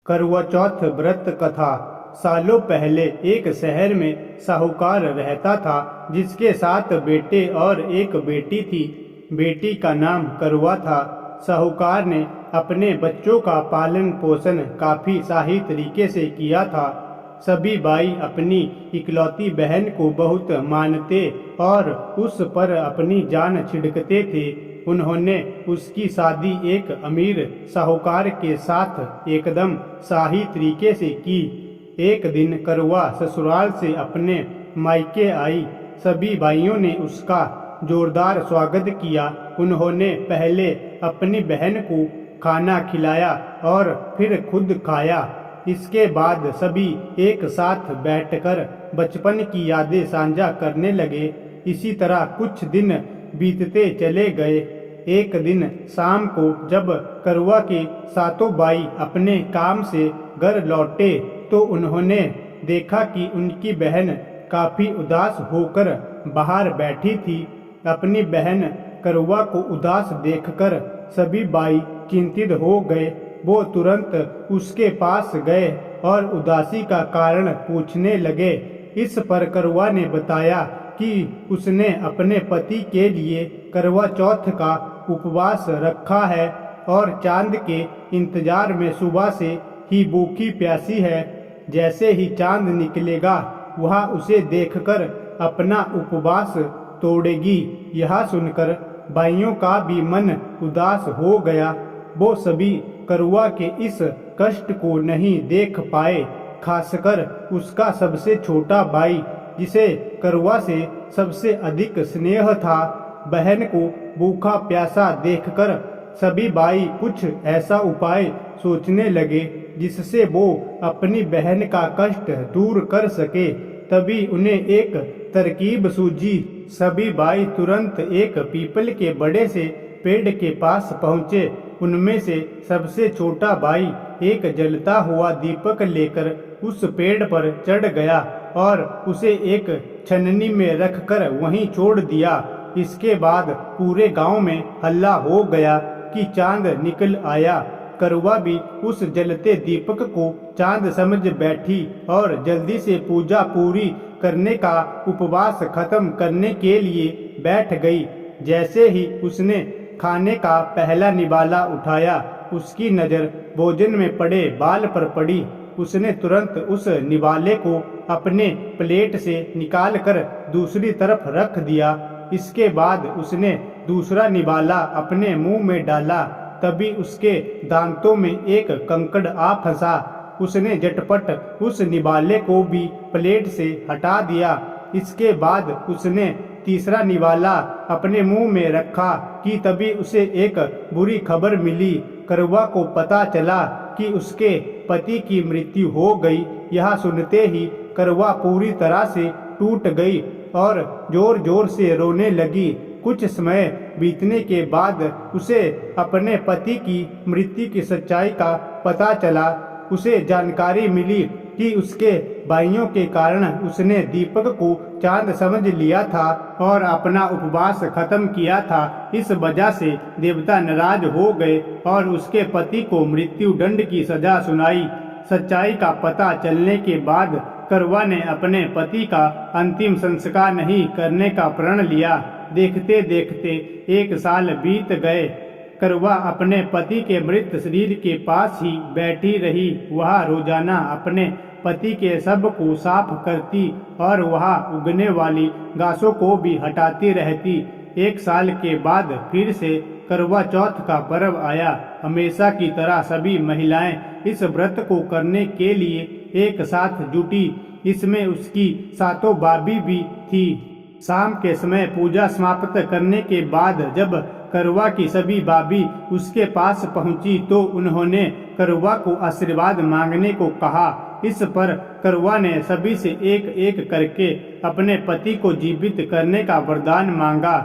करवा चौथ व्रत कथा। सालों पहले एक शहर में साहूकार रहता था, जिसके 7 बेटे और एक बेटी थी। बेटी का नाम करवा था। साहूकार ने अपने बच्चों का पालन पोषण काफी शाही तरीके से किया था। सभी भाई अपनी इकलौती बहन को बहुत मानते और उस पर अपनी जान छिड़कते थे। उन्होंने उसकी शादी एक अमीर साहूकार के साथ एकदम शाही तरीके से की। एक दिन करवा ससुराल से अपने मायके आई। सभी भाइयों ने उसका जोरदार स्वागत किया। उन्होंने पहले अपनी बहन को खाना खिलाया और फिर खुद खाया। इसके बाद सभी एक साथ बैठकर बचपन की यादें साझा करने लगे। इसी तरह कुछ दिन बीतते चले गए। एक दिन शाम को जब करवा के 7 भाई अपने काम से घर लौटे तो उन्होंने देखा कि उनकी बहन काफी उदास होकर बाहर बैठी थी। अपनी बहन करवा को उदास देखकर सभी भाई चिंतित हो गए। वो तुरंत उसके पास गए और उदासी का कारण पूछने लगे। इस पर करवा ने बताया कि उसने अपने पति के लिए करवा चौथ का उपवास रखा है और चांद के इंतजार में सुबह से ही भूखी प्यासी है। जैसे ही चांद निकलेगा वह उसे देखकर अपना उपवास तोड़ेगी। यह सुनकर भाइयों का भी मन उदास हो गया। वो सभी करवा के इस कष्ट को नहीं देख पाए, खासकर उसका सबसे छोटा भाई जिसे करवा से सबसे अधिक स्नेह था। बहन को भूखा प्यासा देखकर सभी भाई कुछ ऐसा उपाय सोचने लगे जिससे वो अपनी बहन का कष्ट दूर कर सके। तभी उन्हें एक तरकीब सूझी। सभी भाई तुरंत एक पीपल के बड़े से पेड़ के पास पहुँचे। उनमें से सबसे छोटा भाई एक जलता हुआ दीपक लेकर उस पेड़ पर चढ़ गया और उसे एक छन्नी में रखकर वहीं छोड़ दिया। इसके बाद पूरे गांव में हल्ला हो गया कि चांद निकल आया। करवा भी उस जलते दीपक को चांद समझ बैठी और जल्दी से पूजा पूरी करने का उपवास खत्म करने के लिए बैठ गई। जैसे ही उसने खाने का पहला निवाला उठाया, उसकी नज़र भोजन में पड़े बाल पर पड़ी। उसने तुरंत उस निवाले को अपने प्लेट से निकालकर दूसरी तरफ रख दिया। इसके बाद उसने दूसरा निवाला अपने मुंह में डाला। तभी उसके दांतों में एक कंकड़ आ फंसा। उसने झटपट उस निवाले को भी प्लेट से हटा दिया। इसके बाद उसने तीसरा निवाला अपने मुंह में रखा कि तभी उसे एक बुरी खबर मिली। करवा को पता चला कि उसके पति की मृत्यु हो गई। यह सुनते ही करवा पूरी तरह से टूट गई और जोर जोर से रोने लगी। कुछ समय बीतने के बाद उसे अपने पति की मृत्यु की सच्चाई का पता चला। उसे जानकारी मिली कि उसके भाइयों के कारण उसने दीपक को चांद समझ लिया था और अपना उपवास खत्म किया था। इस वजह से देवता नाराज हो गए और उसके पति को मृत्यु दंड की सजा सुनाई। सच्चाई का पता चलने के बाद करवा ने अपने पति का अंतिम संस्कार नहीं करने का प्रण लिया। देखते देखते 1 साल बीत गए। करवा अपने पति के मृत शरीर के पास ही बैठी रही। वह रोजाना अपने पति के शव को साफ करती और वह उगने वाली घासों को भी हटाती रहती। 1 साल के बाद फिर से करवा चौथ का पर्व आया। हमेशा की तरह सभी महिलाएं इस व्रत को करने के लिए एक साथ जुटी। इसमें उसकी 7 भाभी भी थी। शाम के समय पूजा समाप्त करने के बाद जब करवा की सभी भाभी उसके पास पहुंची तो उन्होंने करवा को आशीर्वाद मांगने को कहा। इस पर करवा ने सभी से एक एक करके अपने पति को जीवित करने का वरदान मांगा।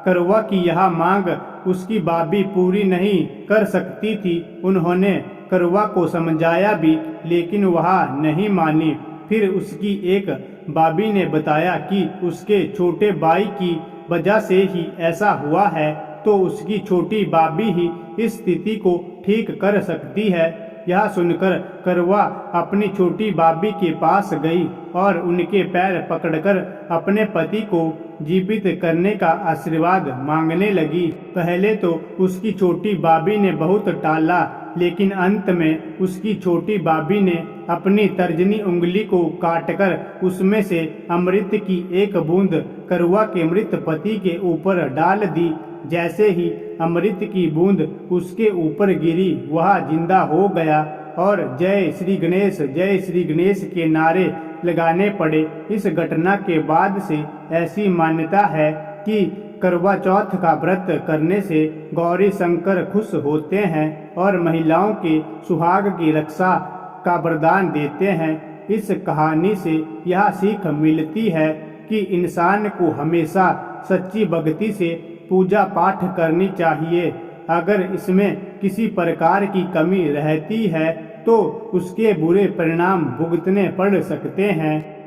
करवा की यह मांग उसकी भाभी पूरी नहीं कर सकती थी। उन्होंने करवा को समझाया भी, लेकिन वह नहीं मानी। फिर उसकी एक भाभी ने बताया कि उसके छोटे भाई की वजह से ही ऐसा हुआ है, तो उसकी छोटी भाभी ही इस स्थिति को ठीक कर सकती है। यह सुनकर करवा अपनी छोटी भाभी के पास गई और उनके पैर पकड़कर अपने पति को जीवित करने का आशीर्वाद मांगने लगी। पहले तो उसकी छोटी भाभी ने बहुत टाला, लेकिन अंत में उसकी छोटी भाभी ने अपनी तर्जनी उंगली को काटकर उसमें से अमृत की एक बूंद करवा के मृत पति के ऊपर डाल दी। जैसे ही अमृत की बूंद उसके ऊपर गिरी, वह जिंदा हो गया और जय श्री गणेश के नारे लगाने पड़े। इस घटना के बाद से ऐसी मान्यता है कि करवा चौथ का व्रत करने से गौरी शंकर खुश होते हैं और महिलाओं के सुहाग की रक्षा का वरदान देते हैं। इस कहानी से यह सीख मिलती है कि इंसान को हमेशा सच्ची भक्ति से पूजा पाठ करनी चाहिए। अगर इसमें किसी प्रकार की कमी रहती है तो उसके बुरे परिणाम भुगतने पड़ सकते हैं।